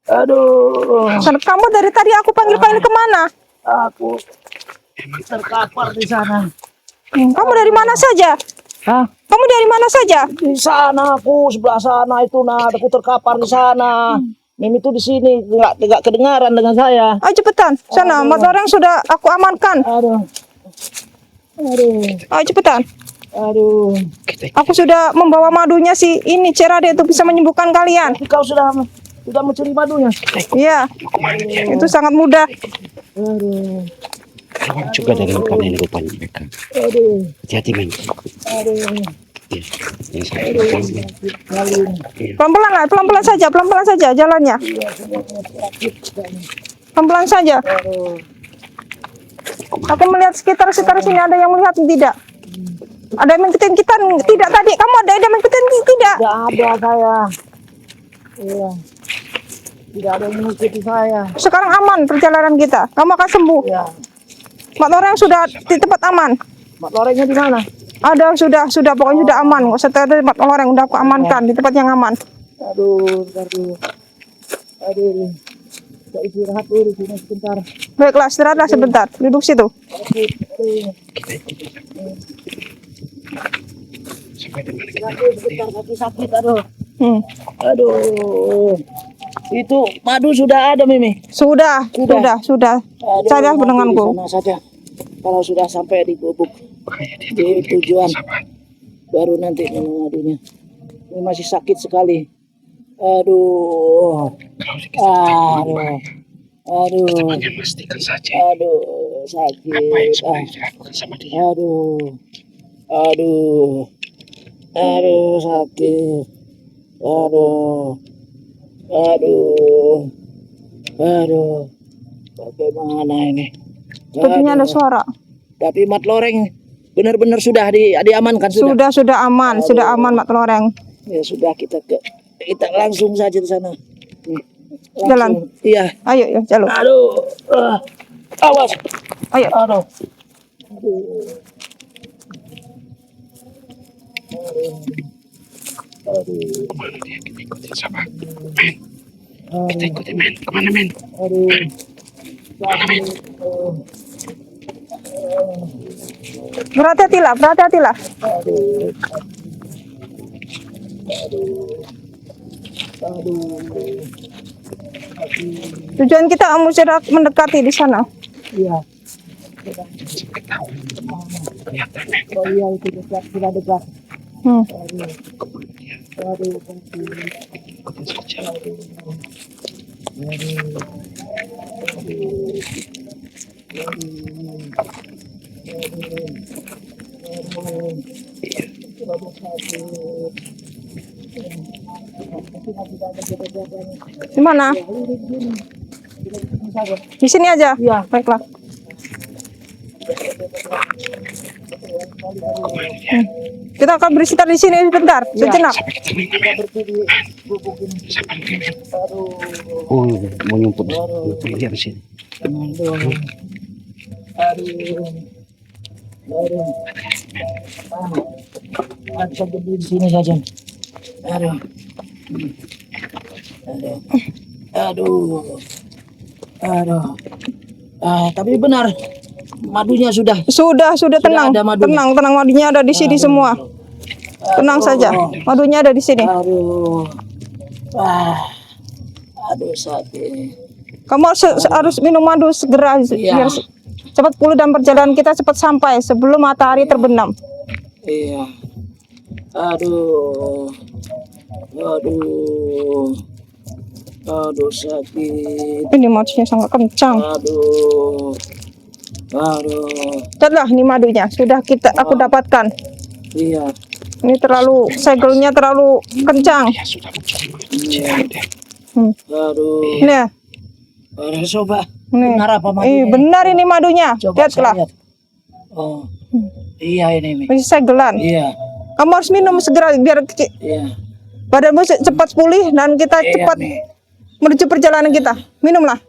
Aduh. Kamu dari tadi aku panggil-panggil kemana? Aku terkapar di sana. Kamu dari mana saja? Hah? Kamu dari mana saja? Di sana aku sebelah sana itu nah, aku terkapar di sana. Mimi tuh di sini nggak kedengaran dengan saya. Ayo cepetan, sana. Mat Loreng sudah aku amankan. Aduh. Ayo cepetan. Aduh. Aku sudah membawa madunya si ini Cerade itu bisa menyembuhkan kalian. Tapi kau sudah mencuri madunya. Iya. Itu sangat mudah. Aduh. Kawan juga dari hutan ini rupanya mereka. Aduh. Hati-hati men. Aduh. Pelan-pelan saja jalannya. Pelan-pelan saja. Aku melihat sekitar sini ada yang melihat tidak? Ada yang mengikuti kita tidak tadi? Kamu ada yang mengikuti tidak? Tidak ada saya. Iya. Tidak ada yang mengikuti saya. Sekarang aman perjalanan kita. Kamu akan sembuh. Ya. Mak Loreng sudah di tempat aman. Mak Lorengnya di mana? Ada sudah pokoknya sudah aman. Setelah Mak Loreng udah aku amankan di tempat yang aman. Aduh. Kita istirahat dulu di sini sebentar. Baiklah, istirahatlah sebentar. Duduk situ. Sebentar kaki sakit, aduh. Hmm. Aduh. Itu madu sudah ada, Mimi. Sudah. Aduh, Saya nanti pendenganku. di sana saja. Kalau sudah sampai di Gubuk di tujuan, baru nanti minum madunya. Ini masih sakit sekali. Aduh. Aduh. Pastikan saja. Aduh, sakit. Apa yang sebenarnya dilakukan sama dia? Aduh, sakit. Aduh. Bagaimana ini? Sepertinya ada suara. Tapi Mat Loreng benar-benar sudah diamankan sudah. Sudah aman, sudah aman Mak Loreng. Ya sudah kita langsung saja ke sana. Langsung. Jalan. Iya. Ayo ya, jalan. Aduh. Awas. Ayo. Aduh. Kemana dia? Kita ikutin siapa? Men. Kita ikutin men. Kemana men? Kemana men? Berhati-hatilah. Tujuan kita sudah mendekati di sana. Iya. Kelihatan men. Oh iya itu sudah dekat. Aduh. Ikutin saja. Di mana? Di sini aja. Iya. Baiklah. Kita akan beristirahat di sini sebentar, sejenak. Sampai ketemu men. Sampai men. Aduh. Oh, mau nyumput dia di sini. Bisa berdiri di sini saja. Aduh. Tapi benar madunya sudah. Sudah tenang. Ada madunya. Tenang, madunya ada di sini semua. Tenang saja. Madunya ada di sini. Aduh sakit. Kamu harus minum madu segera biar cepat pulih dan perjalanan kita cepat sampai sebelum matahari terbenam. Iya. Aduh sakit. Ini madunya sangat kencang. Aduh. Itulah ini madunya sudah aku dapatkan. Iya. Ini segelnya terlalu kencang. Ya sudah mencuri madu. Aduh. Nih. Coba. Nih. Benar apa madunya? Benar ini madunya. Coba Lihatlah. lihat. Oh. Iya ini. Masih segelan. Iya. Kamu harus minum segera biar Iya. badanmu cepat pulih dan kita cepat menuju perjalanan kita. Minumlah.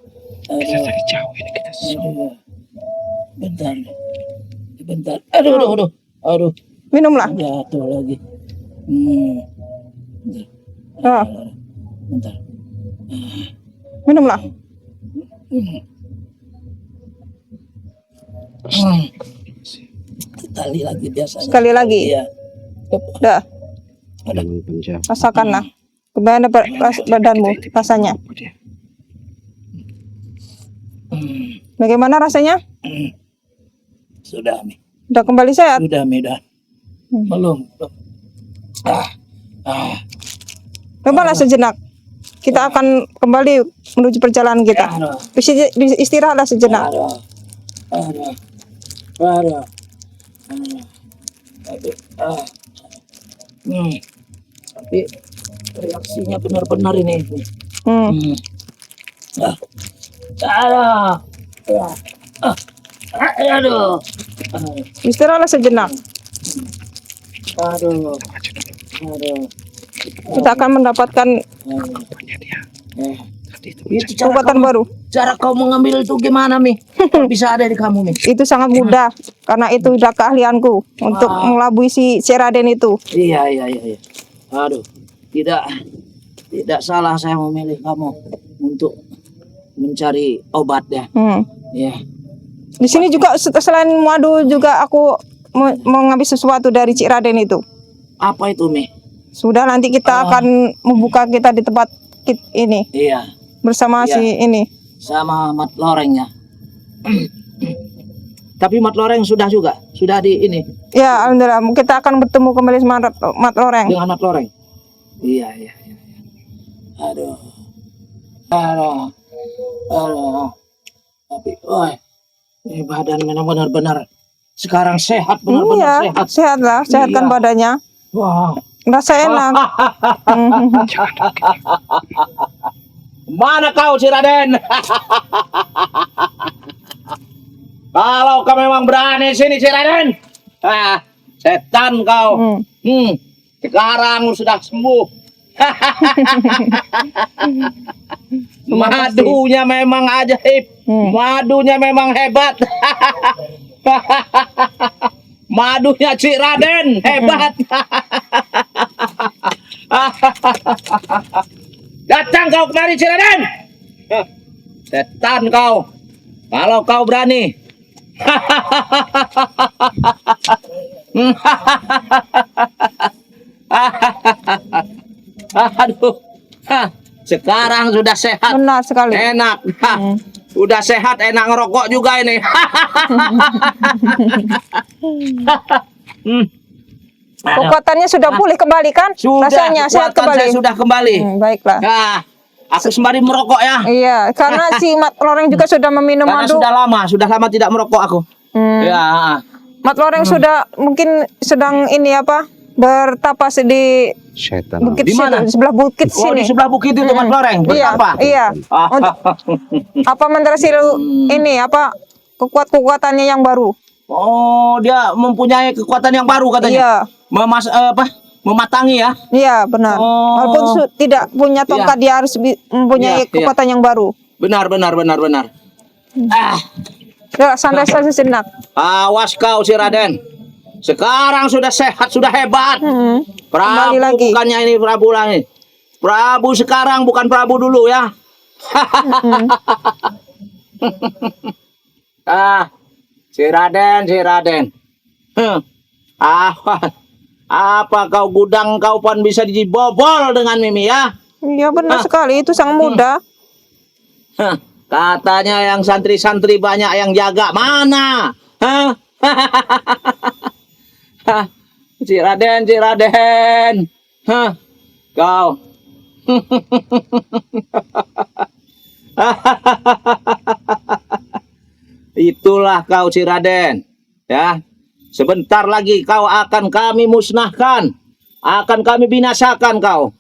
Kita dari jauh ini kita Bentar. Aduh. Minumlah. Jatuh lagi. Bentar. Minumlah. Sekali lagi biasanya. Sekali lagi. Iya. Dah, Memang penjahat. rasakanlah. Gimana badanmu rasanya? Bagaimana rasanya? Sudah Mi. Udah kembali sehat? Sudah Mi dah. Belum. Cobalah sejenak. Kita akan kembali menuju perjalanan kita. Istirahatlah sejenak. Aduh. Tapi reaksinya benar-benar ini. Aduh. Istirahatlah sejenak. Aduh. Kita akan mendapatkan Itu kekuatan baru. cara kau mengambil itu gimana Mi? Bisa ada di kamu Mi? Itu sangat mudah karena itu udah keahlianku untuk mengelabui si Raden itu. Iya. Aduh, tidak salah saya memilih kamu untuk mencari obat ya. Iya. Di sini juga selain madu juga aku mau ngambil sesuatu dari Cik Raden itu. Apa itu Mi? Sudah nanti kita akan membuka kita di tempat ini Iya, bersama Iya. si ini. sama mat lorengnya. Tapi mat loreng sudah di ini Ya, alhamdulillah kita akan bertemu kembali sama Mat Loreng. dengan mat loreng. Iya. Aduh. Tapi, ini badan memang benar-benar sekarang sehat, benar-benar Iya, sehat. sehatlah, sehatkan Iya. badannya. Wah. Rasa enak. Mana kau si Raden? Kalau kau memang berani sini si Raden. Setan kau. Sekarang sudah sembuh. Madunya memang ajaib. Madunya memang hebat. Madunya Cik Raden hebat. Datang kau kemari Cik Raden. Setan kau. Kalau kau berani. Aduh. Sekarang sudah sehat. Benar sekali. Enak. Udah sehat, enak ngerokok juga ini. Kekuatannya sudah pulih kembali kan? Sudah, Rasanya sehat kekuatan kembali. saya sudah kembali. Baiklah. Nah, aku sembari merokok ya. Iya, karena si Mat Loreng juga sudah meminum Karena madu. sudah lama tidak merokok aku. Ya. Mat Loreng sudah mungkin sedang ini apa? Bertapas di Setan. bukit Di mana? situ, sebelah bukit Oh, sini. di sebelah bukit itu Mat Loreng. Iya, Betapa? iya. Apa mentersil ini apa kekuatannya yang baru? Oh, dia mempunyai kekuatan yang baru katanya. Iya. Mematangi ya. Iya, benar. Oh. Walaupun tidak punya tongkat dia harus mempunyai Iya, kekuatan yang baru. Benar. Ya, santai saja sejenak. Awas kau si Raden. Sekarang sudah sehat, sudah hebat. Kembali Prabu lagi. bukannya ini Prabu lagi. Prabu sekarang bukan Prabu dulu ya. Si Raden. Apa kau gudang kau pun bisa dibobol dengan Mimi ya? Iya, benar sekali. Itu sangat mudah. Katanya yang santri-santri banyak yang jaga. Mana? Si Raden. Kau. Itulah kau si Raden. Ya. Sebentar lagi kau akan kami musnahkan. Akan kami binasakan kau.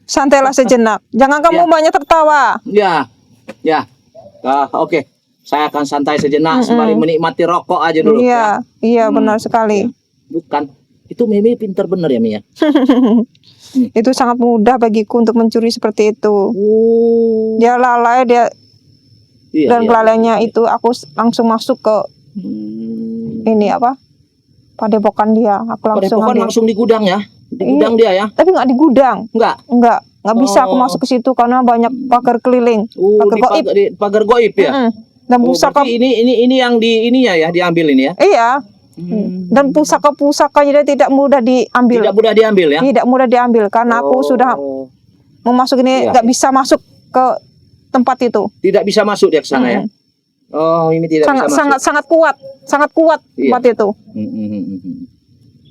Santailah sejenak. Jangan kamu banyak tertawa. Ya. Oke. Saya akan santai sejenak sembari menikmati rokok aja dulu. Iya, iya benar sekali. Bukan. Itu Mimi pintar bener ya Mi ya. Itu sangat mudah bagiku untuk mencuri seperti itu. Dia lalai dan kelalaiannya itu aku langsung masuk ke ini apa? Padepokan dia. Aku langsung Padepokan ambil. langsung di gudang ya. Di gudang dia ya? Tapi nggak di gudang. Enggak. Nggak bisa aku Oh. masuk ke situ karena banyak pagar keliling. Pagar Di gaib. di pagar goib ya? Mm-mm. Dan pusaka Berarti ini yang di ininya ya diambil ini ya? iya. Dan pusaka-pusakanya dia tidak mudah diambil. Tidak mudah diambil ya? Tidak mudah diambil karena aku sudah mau masuk ini Iya, nggak bisa masuk ke tempat itu. Tidak bisa masuk dia ke sana ya? Oh, ini tidak bisa masuk. Sangat kuat Iya. tempat itu.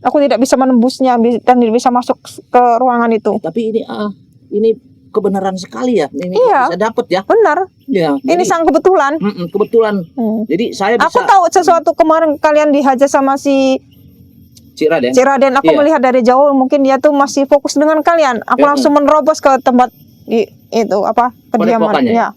Aku tidak bisa menembusnya dan tidak bisa masuk ke ruangan itu. Tapi ini kebenaran sekali ya, Mimi Iya. bisa dapat ya. Benar. Ya, Ini sangat kebetulan. kebetulan. Jadi saya bisa. Aku tahu sesuatu kemarin kalian dihajar sama si Cik Raden. Raden. Aku Iya. melihat dari jauh, mungkin dia tuh masih fokus dengan kalian. Aku langsung menerobos ke tempat itu apa kediaman. Padepokannya. Ya.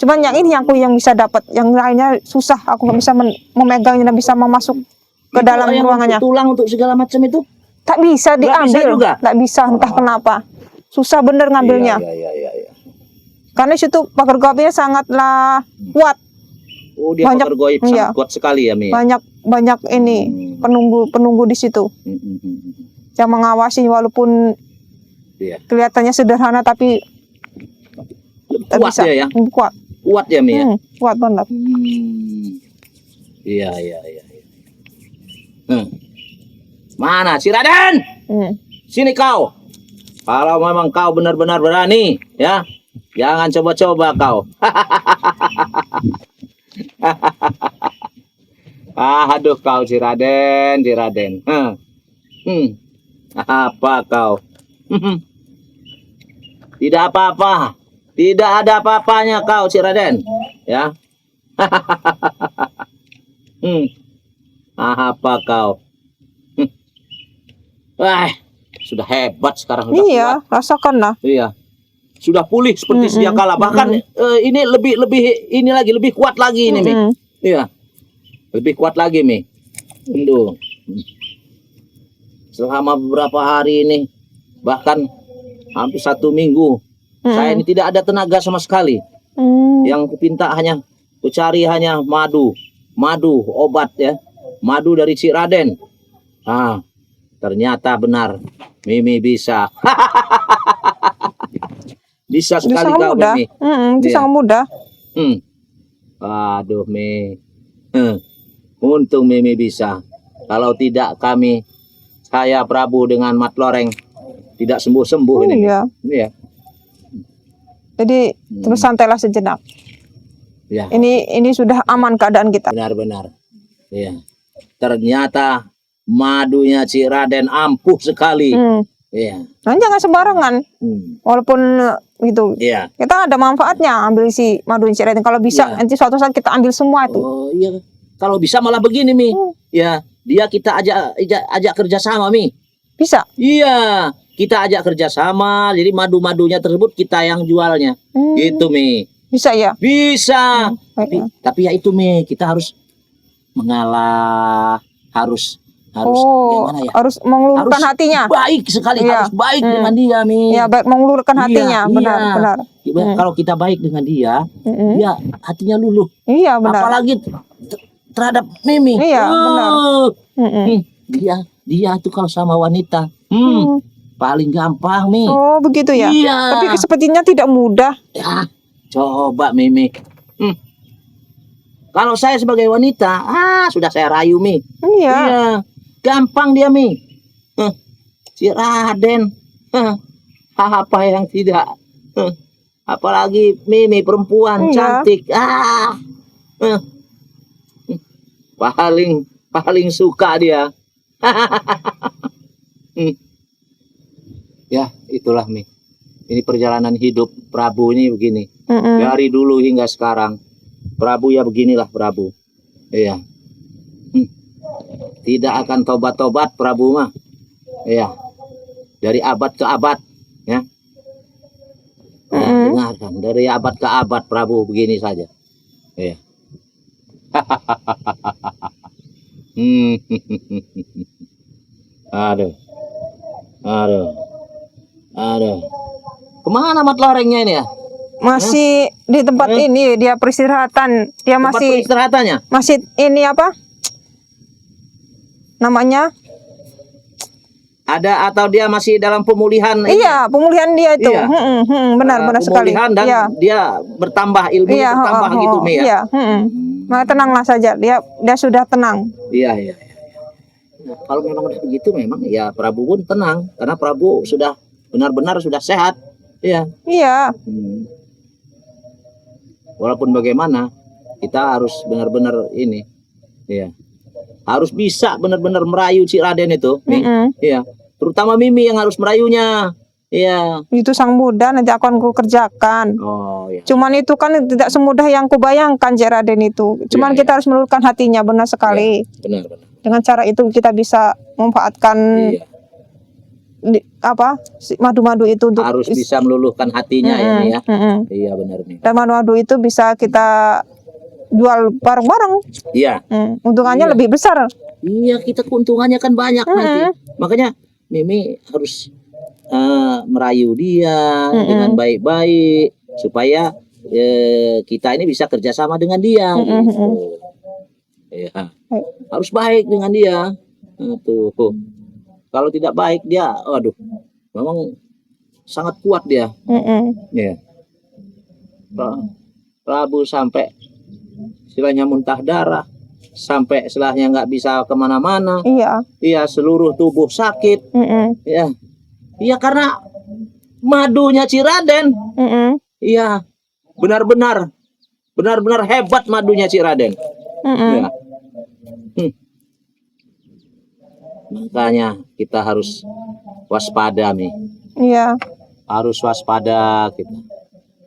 Cuman yang ini yang bisa dapat, yang lainnya susah. Aku nggak bisa memegangnya dan bisa memasuk ke dalam yang ruangannya. untuk tulang untuk segala macam itu. Tak bisa Nggak bisa diambil. juga? Tak bisa, entah kenapa. Susah bener ngambilnya. Iya. Karena situ pagar goibnya sangatlah kuat. Oh, dia pagar goib iya. sangat kuat sekali ya, Mi. Banyak ini penunggu di situ yang mengawasi, walaupun Iya. kelihatannya sederhana tapi tak Kuat bisa. dia ya. Kuat. Kuat ya, Mi ya. Kuat banget. Iya. Mana si Raden? Sini kau. Kalau memang kau benar-benar berani, ya, jangan coba-coba kau. Aduh kau si Raden. Apa kau? Tidak apa-apa. Tidak ada apa-apanya kau si Raden, ya. Apa kau? Wah, sudah hebat sekarang. Sudah Iya, kuat. rasakanlah. Iya. Sudah pulih seperti sedia kala. Bahkan ini lebih kuat lagi ini, Mi. Iya. Lebih kuat lagi, Mi. Aduh. Selama beberapa hari ini, bahkan hampir 1 minggu, saya ini tidak ada tenaga sama sekali. Yang kupinta kucari hanya madu, obat ya. Madu dari Cik Raden. Ternyata benar, Mimi bisa. Bisa sekali kau, Mimi. Itu sangat mudah. Aduh, Mi. Untung Mimi bisa. Kalau tidak saya Prabu dengan Mat Loreng tidak sembuh-sembuh ini. Iya. Iya. Jadi terus santailah sejenak. Ya. Ini sudah aman keadaan kita. Benar-benar. Iya. Ternyata madunya Cik Raden ampuh sekali. Iya. Nah, jangan sembarangan. Walaupun gitu. Iya. Kita ada manfaatnya ambil si madu Cik Raden. Kalau bisa nanti suatu saat kita ambil semua itu. Oh iya. Kalau bisa malah begini, Mi. Ya, kita ajak kerjasama, Mi. Bisa. Iya, kita ajak kerjasama. Jadi madu-madunya tersebut kita yang jualnya. Gitu, Mi. Bisa ya. Bisa. Tapi ya itu, Mi, kita harus mengalah, harus gimana ya? Harus mengelurkan hatinya. Baik sekali, harus baik dengan dia, Mi. Ya, baik mengelurkan hatinya, benar. Kalau kita baik dengan dia, dia hatinya luluh. Iya, benar. Apalagi terhadap Mimi. Iya, benar. Dia itu kalau sama wanita, paling gampang, Mi. Oh, begitu ya. Iya. Tapi sepertinya tidak mudah. Ya, coba, Mimi. Kalau saya sebagai wanita, sudah saya rayu, Mi. Iya. Gampang dia, Mi. Si Raden. Apa yang tidak? Apalagi Mimi perempuan cantik. Paling suka dia. Ya, itulah, Mi. Ini perjalanan hidup Prabu ini begini. Dari dulu hingga sekarang. Prabu ya beginilah Prabu. Iya. Tidak akan tobat-tobat Prabu mah. Iya. Dari abad ke abad, ya. Dengarkan, dari abad ke abad Prabu begini saja. Iya. Aduh. Kemana Mat Lorengnya ini ya? Masih di tempat ini, dia peristirahatan. Dia Tempat masih peristirahatannya? masih ini apa? Namanya? Ada atau dia masih dalam pemulihan? Iya, pemulihan dia itu. Iya. Benar sekali. Pemulihan dan Iya. dia bertambah ilmunya Iya, bertambah gitu Mi ya. Iya, Maka tenanglah saja. Dia sudah tenang. Iya, iya. Nah, kalau memang udah begitu memang ya Prabu pun tenang karena Prabu sudah benar-benar sudah sehat. Iya. Iya. Walaupun bagaimana kita harus benar-benar ini. Iya. Harus bisa benar-benar merayu Cik Raden itu, Mi. Iya. Terutama Mimi yang harus merayunya. Iya. Itu Sang Buddha nanti akan ku kerjakan. Oh, iya. Cuman itu kan tidak semudah yang kubayangkan Cik Raden itu. Cuman Iya, kita harus meluluhkan hatinya, benar sekali. Iya, benar. Dengan cara itu kita bisa memanfaatkan Iya. madu-madu itu untuk Harus bisa meluluhkan hatinya ya, Mi ya. Iya, benar Mi. Dan madu-madu itu bisa kita jual bareng-bareng. Iya. Untungannya Iya. lebih besar. Iya, kita keuntungannya kan banyak nanti. Makanya Mimi harus merayu dia dengan baik-baik supaya kita ini bisa kerjasama dengan dia. Gitu. Ya. Harus baik dengan dia. Tuh. Kalau tidak baik dia, waduh, memang sangat kuat dia. Ya. Prabu sampai istilahnya muntah darah, sampai istilahnya nggak bisa kemana-mana. Iya. Iya, seluruh tubuh sakit. Ya. Iya, karena madunya Cik Raden. Iya, benar-benar hebat madunya Cik Raden. Ya. Makanya kita harus waspada, Mi. Iya. Harus waspada kita.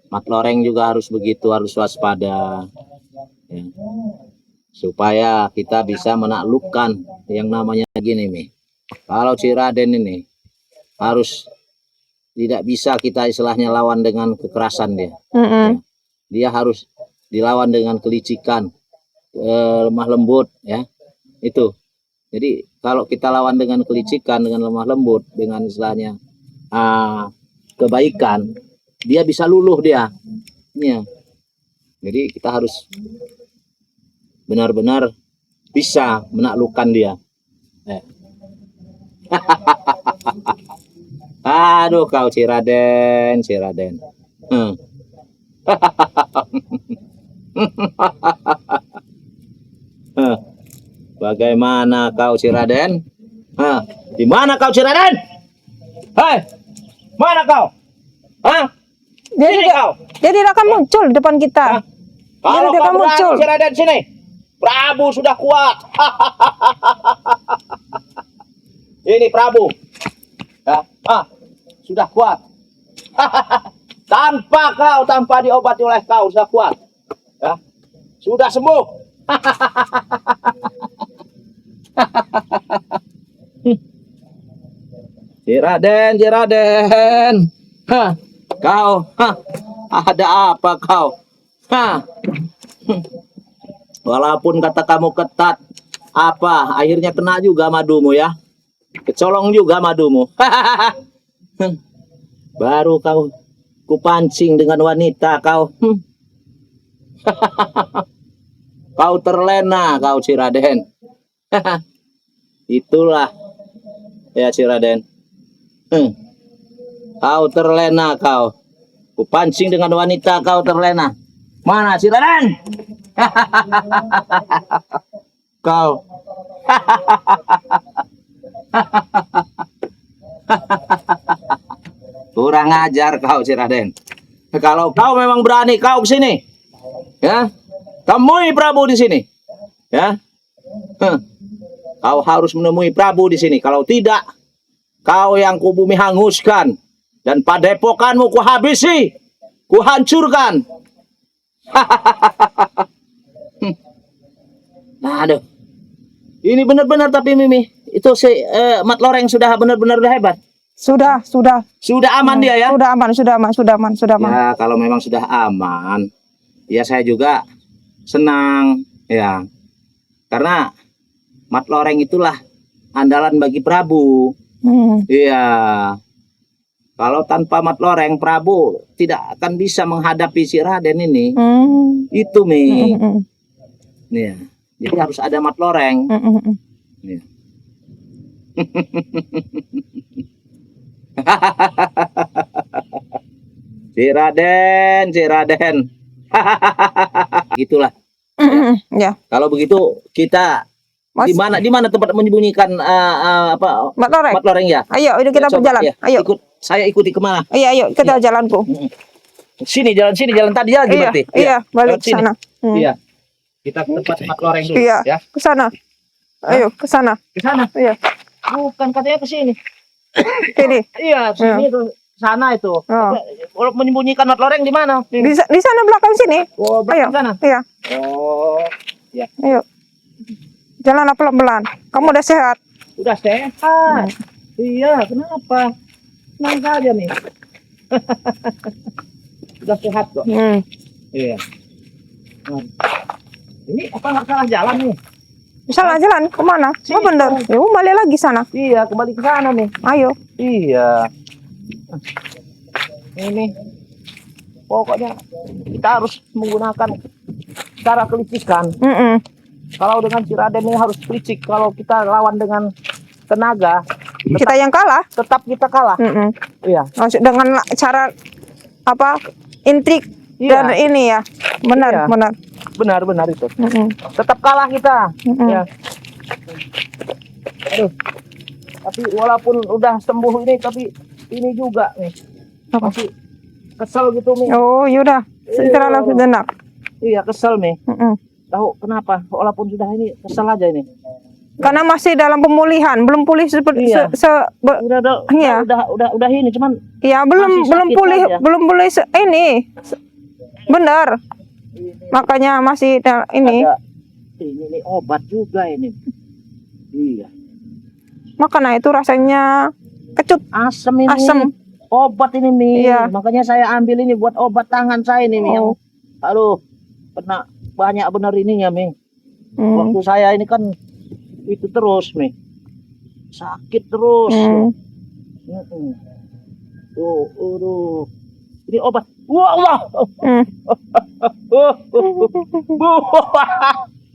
Mat Loreng juga harus begitu, harus waspada. Ya. Supaya kita bisa menaklukkan yang namanya gini, Mi. Kalau Cik Raden ini harus tidak bisa kita istilahnya lawan dengan kekerasan dia. Ya. Dia harus dilawan dengan kelicikan, lemah lembut, ya. Itu. Jadi kalau kita lawan dengan kelicikan, dengan lemah lembut, dengan istilahnya kebaikan, dia bisa luluh dia. Ya. Jadi kita harus benar-benar bisa menaklukkan dia. Aduh, kau Cik Raden. Bagaimana kau Cik Raden? Di mana kau Cik Raden? Hei, mana kau? Dia tidak akan muncul di depan kita. Kalau Dia kau akan muncul. Cik Raden sini, Prabu sudah kuat. Ini Prabu. Ya, sudah kuat. Tanpa diobati oleh kau sudah kuat. Ya, sudah sembuh. Cik Raden. Kau, ada apa kau? Walaupun kata kamu ketat, akhirnya kena juga madumu ya. Kecolong juga madumu. Baru kau kupancing dengan wanita kau. Kau terlena kau Cik Raden. Itulah ya Cik Raden. Kau terlena kau. Kupancing dengan wanita kau terlena. Mana Cik Raden? Kau. Kurang ajar kau Cik Raden. Kalau kau memang berani kau ke sini. Ya. Temui Prabu di sini. Ya. Kau harus menemui Prabu di sini. Kalau tidak, kau yang ku bumi hanguskan dan padepokanmu ku habisi, ku hancurkan. Aduh. Ini benar-benar tapi Mimi, itu si Mat Loreng sudah benar-benar hebat. Sudah. Sudah aman dia ya? Sudah aman. Ya, kalau memang sudah aman, ya saya juga senang ya. Karena Mat Loreng itulah andalan bagi Prabu. Iya. Kalau tanpa Mat Loreng, Prabu tidak akan bisa menghadapi si Raden ini. Itu Mi. Ya. Jadi harus ada Mat Loreng. Ya. Si Raden, si Raden. Gitulah. Ya. Kalau begitu kita Mas, di mana tempat menyembunyikan apa Mat Loreng. Mat Loreng ya? Ayo, ini kita Coba, berjalan. ya. Ayo. Saya ikuti kemana? Iya, ayo kita jalanku. Sini, jalan tadi lagi Iya, berarti. iya, balik Lewat ke sini. sana. Iya. Kita ke tempat Mat Loreng dulu Iya, ya. ke sana. Ayo, ke sana. Ke sana. Iya. Bukan, katanya ke sini. Sini. Iya, sini tuh. Sana itu. Oh. Kalau menyembunyikan Mat Loreng di mana? Di sana belakang sini. Oh, Ayo. belakang sana. Iya. Oh, ya. Ayo. Jalan pelan-pelan. Kamu udah sehat. Udah sehat. Iya, kenapa? Tenang saja nih. Udah sehat kok. Iya. Ini apa nggak salah jalan nih? Salah jalan kemana? Oh bener. Yuk balik lagi sana. Iya, kembali ke sana nih. Ayo. Iya. Ini pokoknya kita harus menggunakan cara kelicikan. Kalau dengan si Raden ini harus licik. Kalau kita lawan dengan tenaga, Kita yang kalah. tetap kita kalah. Iya. Maksud dengan cara apa? Intrik Iya. dan ini ya. Benar, Iya. benar. Benar itu. Tetap kalah kita. Ya. Aduh. Tapi walaupun udah sembuh ini, tapi ini juga nih. Masih kesel gitu nih. Oh, yaudah. Istirahatlah sejenak. Iya, kesel nih. Tahu kenapa? Walaupun sudah ini kesel aja ini. Karena masih dalam pemulihan, belum pulih seperti Iya. iya. Udah ini cuman Iya, belum masih sakit pulih, aja. belum pulih ini. Benar. Makanya masih ini. ada ini obat juga ini. Iya. Makanya itu rasanya kecut, Asam ini. asam. Obat ini Mi. Iya. Makanya saya ambil ini buat obat tangan saya ini Mi. Oh. Aduh, kena banyak benar ininya Mi. Waktu saya ini kan itu terus Mi. Sakit terus. Aduh. Ini obat. Wah, Allah.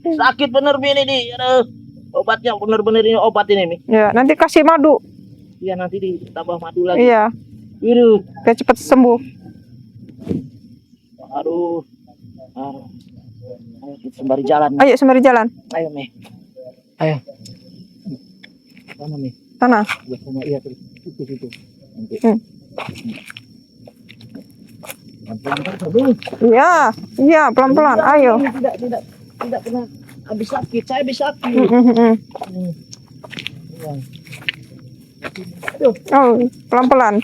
Sakit bener Mi ini nih. Aduh. Obatnya bener-bener ini obat ini Mi. Ya, nanti kasih madu. Iya, nanti ditambah madu lagi. Iya, Aduh. biar cepat sembuh. Aduh. Ayo kita sembari jalan. Ayo sembari jalan. Ayo Mi. Ayo. Mana Mi? Sana. Ya, sama iya terus. Itu. Nanti. Iya, iya pelan-pelan. Ayo. Tidak pernah habis sakit. Saya habis sakit. Oh, pelan-pelan.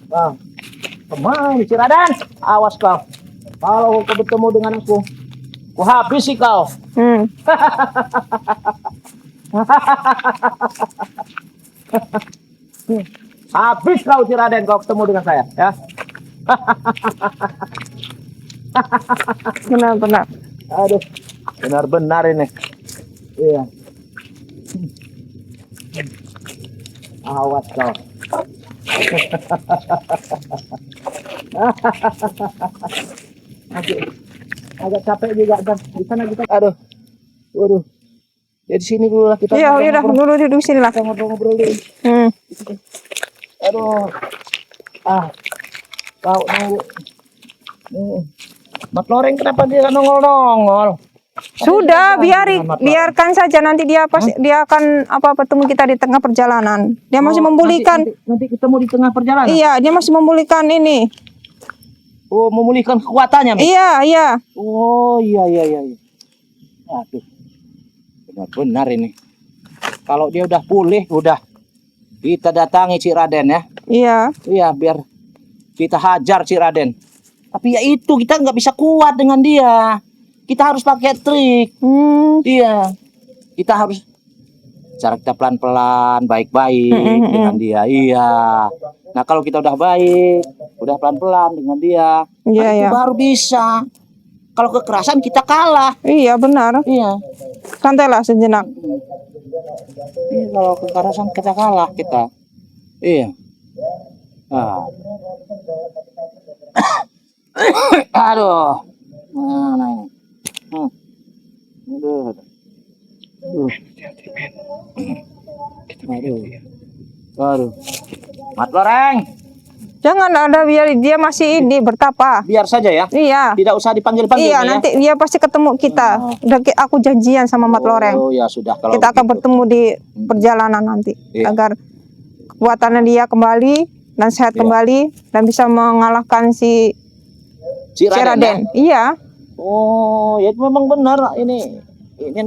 Nah, kemana nih, Ciradan? Awas kau. Kalau kau bertemu dengan aku habisi kau. Habis kau, Ciraden, kau ketemu dengan saya, ya. Benar-benar. Aduh, benar-benar ini. Iya. Awas kau. Agak capek juga kan. Di sana kita. Aduh. Waduh. Ya di sini dulu lah kita. Iya, udah dulu duduk sini lah. Kita ngobrol-ngobrol dulu. Aduh. Kau nunggu. Mat Loreng kenapa dia nongol-nongol? Sudah, biarkan saja nanti dia dia akan bertemu kita di tengah perjalanan. Dia masih memulihkan. Nanti ketemu di tengah perjalanan. Iya, dia masih memulihkan ini. Oh, memulihkan kekuatannya. Iya. Oh, iya. Aduh. Benar-benar ini. Kalau dia udah pulih, udah kita datangi Cik Raden ya. Iya. Iya, biar kita hajar Cik Raden. Tapi ya itu, kita nggak bisa kuat dengan dia. Kita harus pakai trik. Iya. Kita harus cara kita pelan-pelan, baik-baik dengan dia. Iya. Nah, kalau kita udah baik, udah pelan-pelan dengan dia, itu baru bisa. Kalau kekerasan kita kalah. Iya, benar. Iya. Santailah sejenak. Iya, kalau kekerasan kita kalah kita. Iya. Aduh. Mana ini? Aduh. Aduh. Mat Loreng, Jangan ada, biar dia masih ini bertapa. biar saja ya. Iya. Tidak usah dipanggil-panggil Iya, nih, nanti dia pasti ketemu kita. Udah aku janjian sama Mat Loreng. Oh ya sudah kalau Kita akan begitu. bertemu di perjalanan nanti Iya. agar kekuatannya dia kembali dan sehat Iya. kembali dan bisa mengalahkan si Cik Raden. Raden. Iya. Oh, ya memang benar ini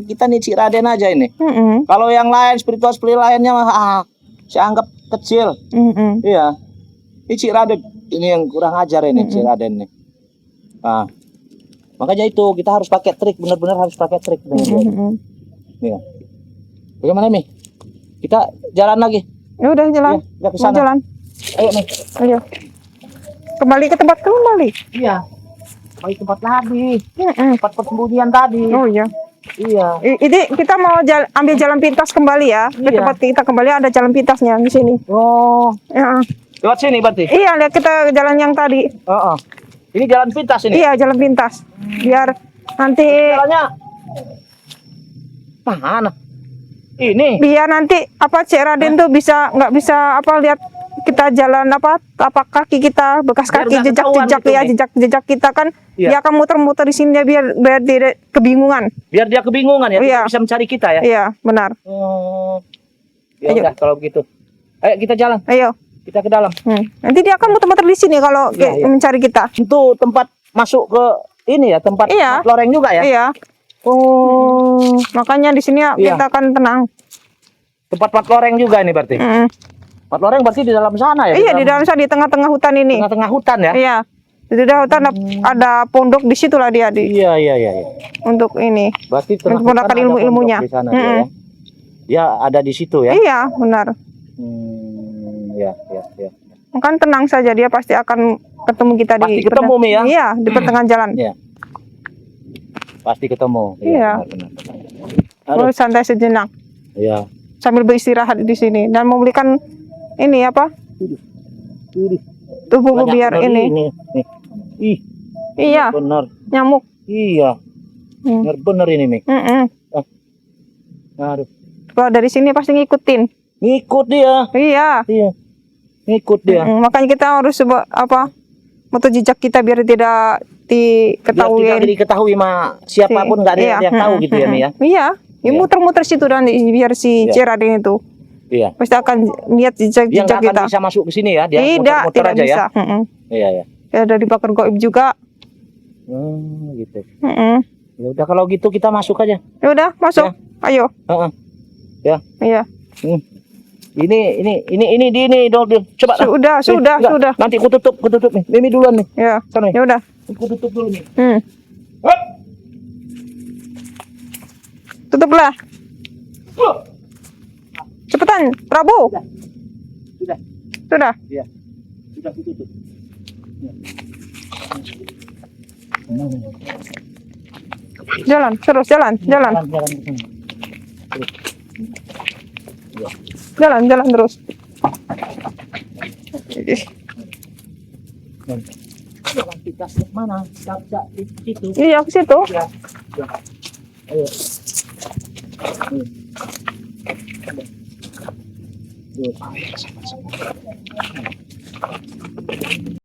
kita nih Cik Raden aja ini. Mm-mm. Kalau yang lain spiritual lainnya mah saya anggap kecil. Mm-mm. Iya. Ini Cik Raden ini yang kurang ajar ini Cik Raden nih. Ah. Makanya itu kita harus pakai trik, benar-benar harus pakai trik dengan dia. Mm-mm. Iya. Bagaimana Mi? Kita jalan lagi. Ya udah jalan. Iya, kita ke Mau sana. jalan. Ayo Mi. Ayo. Kembali ke tempat kembali. Iya. Baik tempat lagi. Mm-mm. Tempat persembunyian tadi. Oh iya. Iya. Ini kita mau ambil jalan pintas kembali ya. Ke Iya. tempat kita kembali ada jalan pintasnya di sini. Oh, Ya. lewat sini berarti. Iya, lihat kita jalan yang tadi. Oh, oh. Ini jalan pintas ini. Iya, jalan pintas. Biar nanti Jalannya mana? Ini. biar nanti apa Cik Raden tuh nggak bisa apa lihat kita jalan apa tapak kaki kita, bekas Biar kaki, nggak ketahuan jejak-jejak gitu ya, nih. jejak-jejak kita kan. Iya. Dia akan muter-muter di sini biar dia kebingungan. Biar dia kebingungan ya, Iya. tidak bisa mencari kita ya. Iya, benar. Oh. Ya Ayo. udah kalau begitu. Ayo kita jalan, Ayo. kita ke dalam. Nanti dia akan muter-muter di sini kalau Iya, iya. mencari kita. Itu tempat masuk ke ini ya, tempat Iya. Mat Loreng juga ya. Iya. Oh, makanya di sini Iya. kita akan tenang. Tempat Mat Loreng juga ini berarti. Mm. Mat Loreng berarti di dalam sana ya. Iya, di dalam sana di tengah-tengah hutan ini. tengah-tengah hutan ya. Iya. Di dalam hutan ada pondok di situlah dia Iya, iya, iya, iya. untuk ini. Berarti tengah Untuk menggunakan hutan ada ilmu-ilmunya. pondok di sana dia ya. Dia ada di situ ya. Iya, benar. Ya, ya, ya. Kan tenang saja, dia pasti akan ketemu kita Pasti ketemu, Mi, ya? Iya, di pertengahan jalan. Iya. Pasti ketemu. Iya. Benar, benar. Mau santai sejenak Iya. sambil beristirahat di sini dan membelikan ini apa? Ini Tubuh banyak biar benar ini. Nih. Ih, Iya, benar. nyamuk. Iya. Hmm. Benar ini, Mi. Mm-mm. Aduh. Kalau dari sini pasti ngikutin. Ngikut dia. Iya. Iya. Ngikut dia. Makanya kita harus foto jejak kita biar tidak Biar diketahui. tidak diketahui sama siapapun, nggak ada Iya. yang tahu gitu ya, Mi ya. Iya. Ya, Iya. muter-muter situ dan biar si Iya. Cik Raden itu Iya. pasti akan lihat Dia jejak-jejak nggak akan kita. bisa masuk ke sini ya. Dia Tidak muter-muter aja bisa. ya. Iya, iya. Ya, ada dibakar goib juga. Gitu. Mm-mm. Ya udah kalau gitu kita masuk aja. Ya udah, masuk. Ya. Ayo. Heeh. Ya. Iya. Ini dol. Coba lah. Sudah. Nanti ku tutup nih. Mimi duluan nih. Ya. Sana nih. Ya udah. Ku tutup dulu nih. Hmm. Tutuplah. Cepetan, Prabu. Sudah. Sudah. Iya. Sudah ku tutup. Jalan, terus jalan. Jalan ke sana. Jalan terus. Jalan kita mana? Kita di situ. Iya, ke situ. Ya. Ayo. Ayo.